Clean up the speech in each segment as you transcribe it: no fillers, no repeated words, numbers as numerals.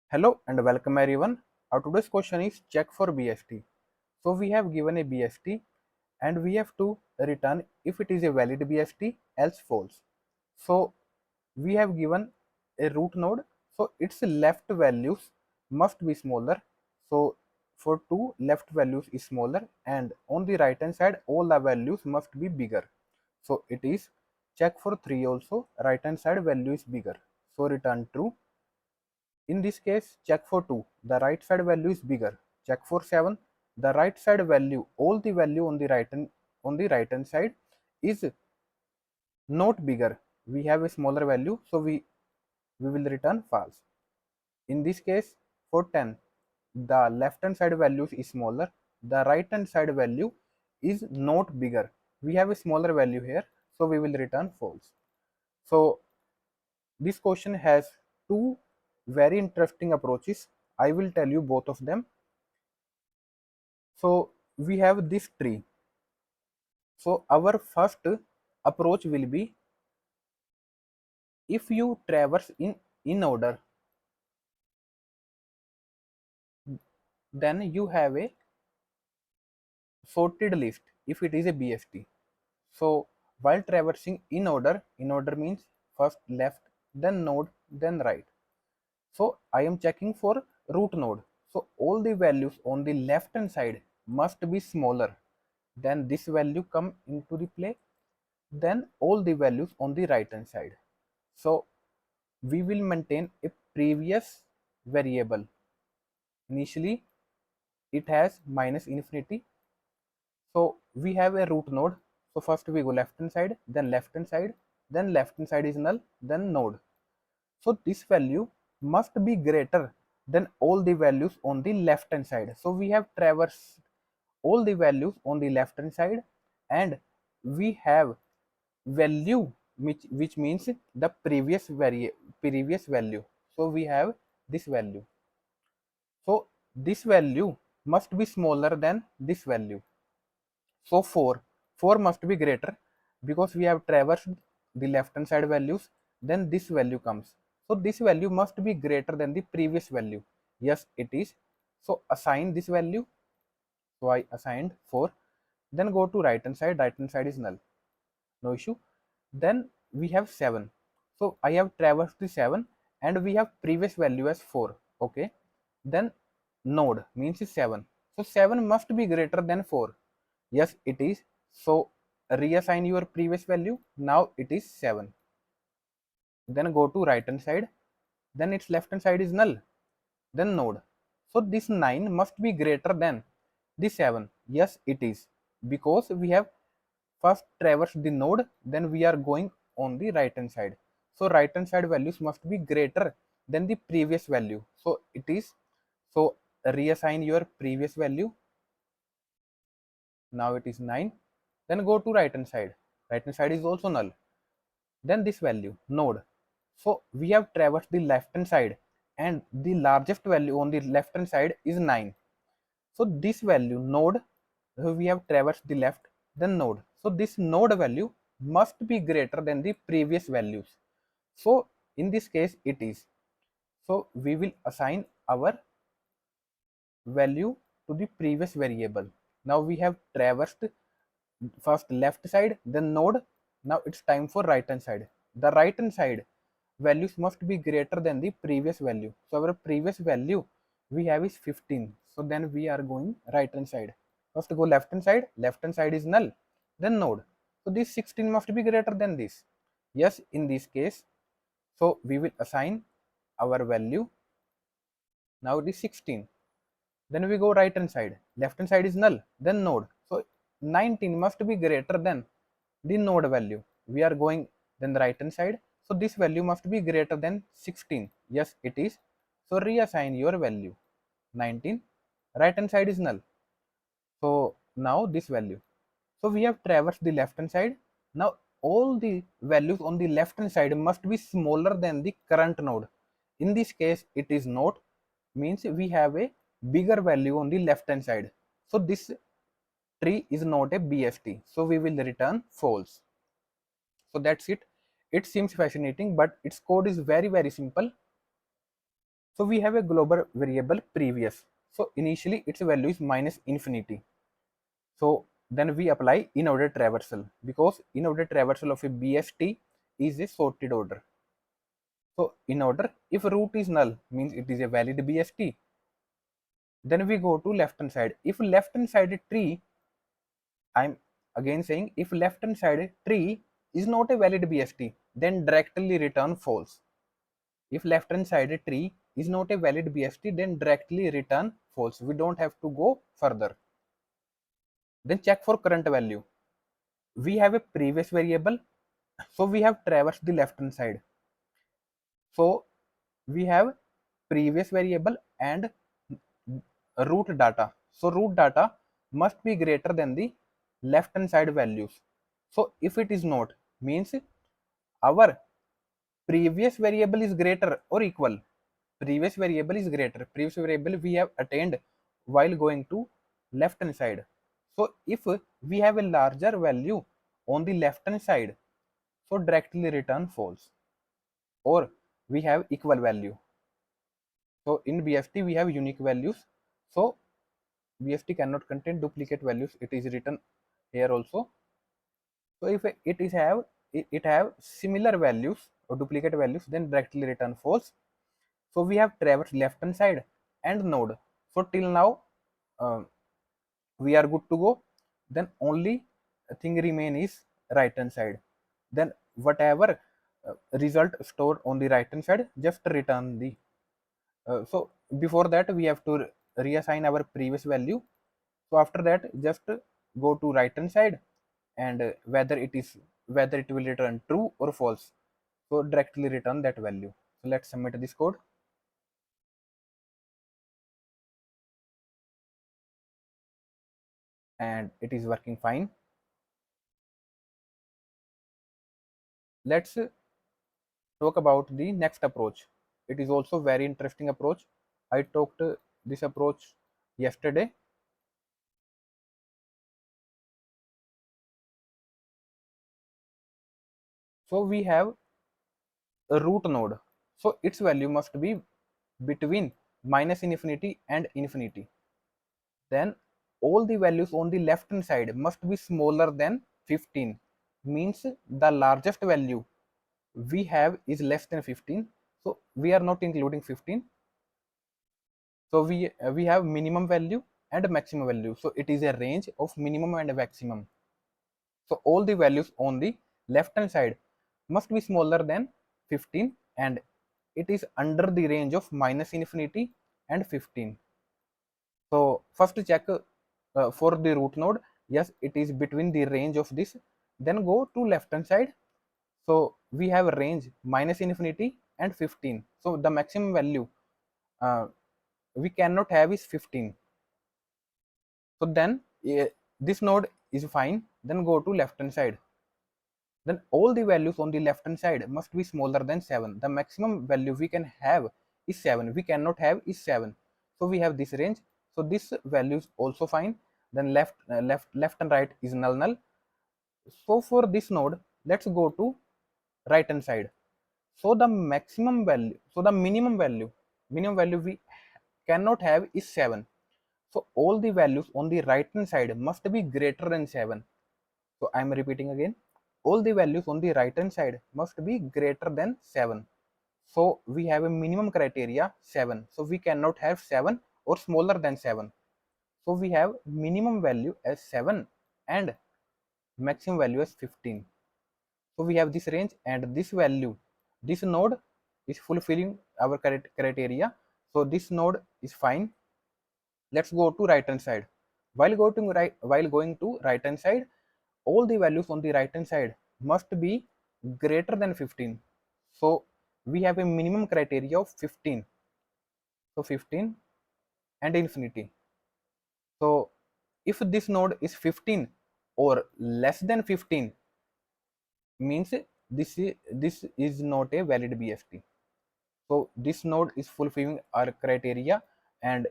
Hello and welcome everyone. Our today's question is check for BST. So we have given a BST and we have to return if it is a valid BST, else false. So we have given a root node, so its left values must be smaller. So for 2 left values is smaller and on the right hand side all the values must be bigger. So it is check for 3 also, right hand side value is bigger. So return true. In this case, check for 2, the right side value is bigger. Check for 7, the right side value, all the value on the right hand side is not bigger. We have a smaller value, so we will return false. In this case, for 10, the left hand side value is smaller, the right hand side value is not bigger. We have a smaller value here, so we will return false. So this question has two very interesting approaches. I will tell you both of them. So we have this tree. So our first approach will be, if you traverse in order, then you have a sorted list if it is a BST. So while traversing in order means first left, then node, then right. So I am checking for root node. So all the values on the left hand side must be smaller. Then this value come into the play. Then all the values on the right hand side. So we will maintain a previous variable. Initially it has minus infinity. So we have a root node. So first we go left hand side, then left hand side, then left hand side is null, then node. So this value must be greater than all the values on the left hand side. So we have traversed all the values on the left hand side and we have value which means the previous value. So we have this value. So this value must be smaller than this value. So 4 must be greater because we have traversed the left hand side values, then this value comes. So this value must be greater than the previous value. Yes, it is. So assign this value. So I assigned 4. Then go to right hand side is null. No issue. Then we have 7. So I have traversed the 7 and we have previous value as 4. Okay. Then node means is 7. So 7 must be greater than 4. Yes, it is. So reassign your previous value. Now it is 7. Then go to right hand side. Then its left hand side is null. Then node. So this 9 must be greater than the 7. Yes, it is. Because we have first traversed the node, then we are going on the right hand side. So right hand side values must be greater than the previous value. So it is. So reassign your previous value. Now it is 9. Then go to right hand side. Right hand side is also null. Then this value node. So we have traversed the left hand side and the largest value on the left hand side is 9. So this value node, we have traversed the left, then node. So this node value must be greater than the previous values. So in this case it is. So we will assign our value to the previous variable. Now we have traversed first left side, then node. Now it's time for right hand side. The right hand side values must be greater than the previous value. So our previous value we have is 15. So then we are going right hand side. First go left hand side is null, then node. So this 16 must be greater than this. Yes, in this case, so we will assign our value. Now it is 16. Then we go right hand side. Left hand side is null, then node. So 19 must be greater than the node value. We are going then the right hand side. So this value must be greater than 16. Yes, it is. So reassign your value. 19. Right hand side is null. So now this value. So we have traversed the left hand side. Now all the values on the left hand side must be smaller than the current node. In this case, it is not, means we have a bigger value on the left hand side. So this tree is not a BST. So we will return false. So that's it. It seems fascinating, but its code is very simple. So we have a global variable previous. So initially its value is minus infinity. So then we apply in order traversal, because in order traversal of a BST is a sorted order. So in order, if root is null, means it is a valid BST. Then we go to left hand side. If left hand side tree, I'm again saying, if left hand side tree is not a valid BST, then directly return false. If left hand side tree is not a valid BST, then directly return false. We don't have to go further. Then check for current value. We have a previous variable, so we have traversed the left hand side. So we have previous variable and root data. So root data must be greater than the left hand side values. So if it is not, means our previous variable is greater or equal. Previous variable is greater. Previous variable we have attained while going to left hand side. So if we have a larger value on the left hand side, so directly return false, or we have equal value. So in BST we have unique values. So BST cannot contain duplicate values. It is written here also. So if it have similar values or duplicate values, then directly return false. So we have traversed left hand side and node. So till now uh, we are good to go. Then only thing remain is right hand side. Then whatever result stored on the right hand side, just return the. So before that we have to reassign our previous value. So after that, just go to right hand side, and whether it will return true or false. So directly return that value. So let's submit this code. And it is working fine. Let's talk about the next approach. It is also very interesting approach. I talked this approach yesterday. So we have a root node. So its value must be between minus infinity and infinity. Then all the values on the left hand side must be smaller than 15, means the largest value we have is less than 15. So we are not including 15. So we have minimum value and maximum value. So it is a range of minimum and maximum. So all the values on the left hand side must be smaller than 15, and it is under the range of minus infinity and 15. So first check for the root node. Yes, it is between the range of this. Then go to left hand side. So we have a range minus infinity and 15. So the maximum value uh, we cannot have is 15. So then this node is fine. Then go to left hand side. Then all the values on the left hand side must be smaller than 7. The maximum value we can have is 7. We cannot have is 7. So we have this range. So this value is also fine. Then left and right is null. So for this node, let's go to right hand side. So the maximum value, so the minimum value we cannot have is 7. So all the values on the right hand side must be greater than 7. So I am repeating again, all the values on the right hand side must be greater than 7. So we have a minimum criteria 7. So we cannot have 7 or smaller than 7. So we have minimum value as 7 and maximum value as 15. So we have this range, and this value, this node is fulfilling our criteria. So this node is fine. Let's go to right hand side. While going to right hand side, all the values on the right hand side must be greater than 15. So we have a minimum criteria of 15. So 15 and infinity. So if this node is 15 or less than 15, means this is not a valid BST. So this node is fulfilling our criteria and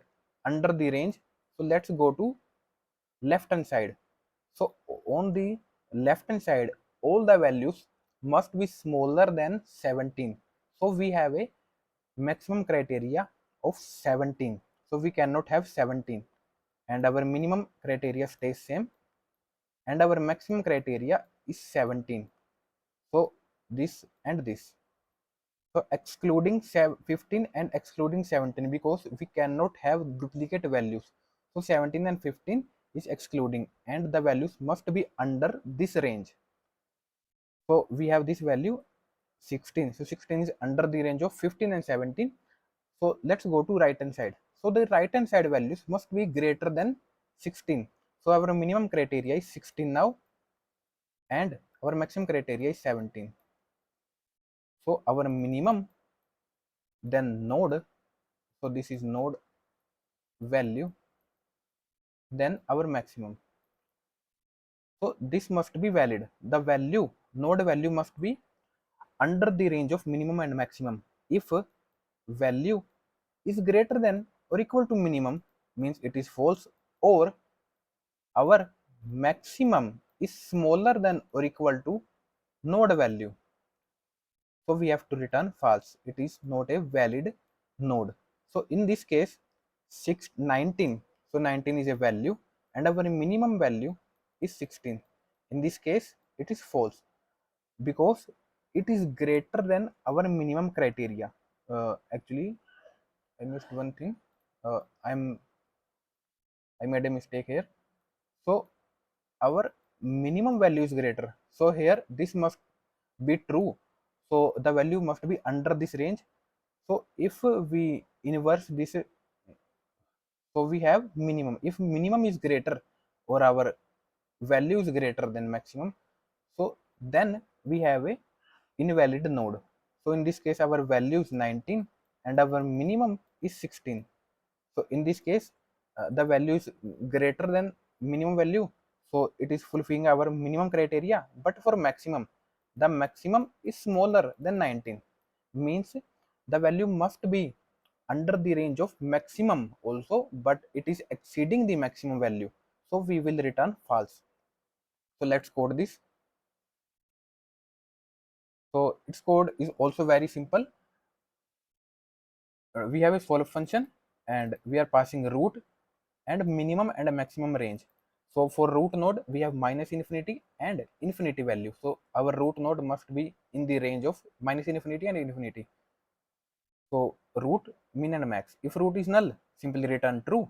under the range. So let's go to left hand side. So on the left hand side, all the values must be smaller than 17. So we have a maximum criteria of 17. So we cannot have 17, and our minimum criteria stays same, and our maximum criteria is 17. So this and this. So excluding 15 and excluding 17, because we cannot have duplicate values. So 17 and 15 is excluding, and the values must be under this range. So we have this value 16. So 16 is under the range of 15 and 17. So let's go to right hand side. So the right hand side values must be greater than 16. So our minimum criteria is 16 now, and our maximum criteria is 17. So our minimum, then node, so this is node value, then our maximum. So this must be valid. The value, node value must be under the range of minimum and maximum. If value is greater than or equal to minimum, means it is false, or our maximum is smaller than or equal to node value, so we have to return false. It is not a valid node. So in this case 19, so 19 is a value and our minimum value is 16. In this case it is false because it is greater than our minimum criteria. Actually I missed one thing. uh, i'm I made a mistake here. So our minimum value is greater, so here this must be true. So the value must be under this range. So if we inverse this, so we have minimum. If minimum is greater or our value is greater than maximum, so then we have a invalid node. So in this case our value is 19 and our minimum is 16. So in this case the value is greater than minimum value, so it is fulfilling our minimum criteria. But for maximum, the maximum is smaller than 19, means the value must be under the range of maximum also, but it is exceeding the maximum value, so we will return false. So let's code this. So its code is also very simple. We have a solve function and we are passing root and minimum and a maximum range. So for root node we have minus infinity and infinity value, so our root node must be in the range of minus infinity and infinity. So root, min and max. If root is null, simply return true.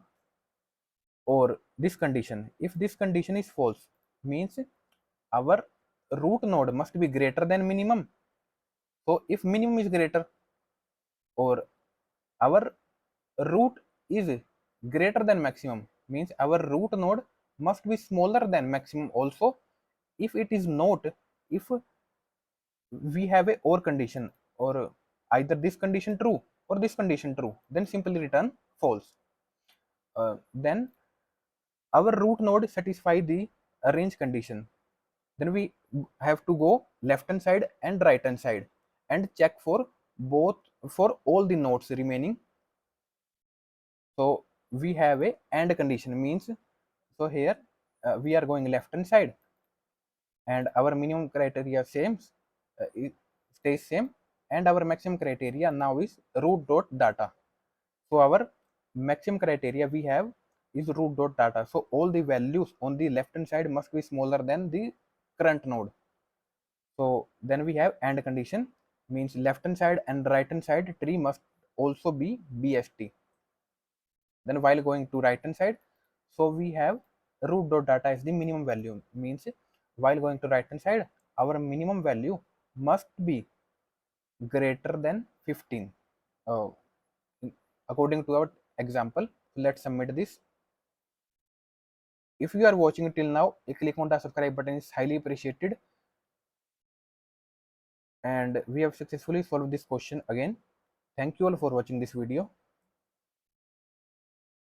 Or this condition, if this condition is false, means our root node must be greater than minimum. So if minimum is greater or our root is greater than maximum, means our root node must be smaller than maximum also. If it is not, if we have a or condition, or either this condition true or this condition true, then simply return false. Then our root node satisfy the range condition, then we have to go left hand side and right hand side and check for both, for all the nodes remaining. So we have a and condition, means so here we are going left hand side and our minimum criteria same, it stays same, and our maximum criteria now is root dot data. So our maximum criteria we have is root dot data, so all the values on the left hand side must be smaller than the current node. So then we have and condition, means left hand side and right hand side tree must also be BST. Then while going to right hand side, so we have root dot data is the minimum value, means while going to right hand side our minimum value must be greater than 15. uh, According to our example, let's submit this. If you are watching till now, a click on the subscribe button is highly appreciated. And we have successfully solved this question again. Thank you all for watching this video.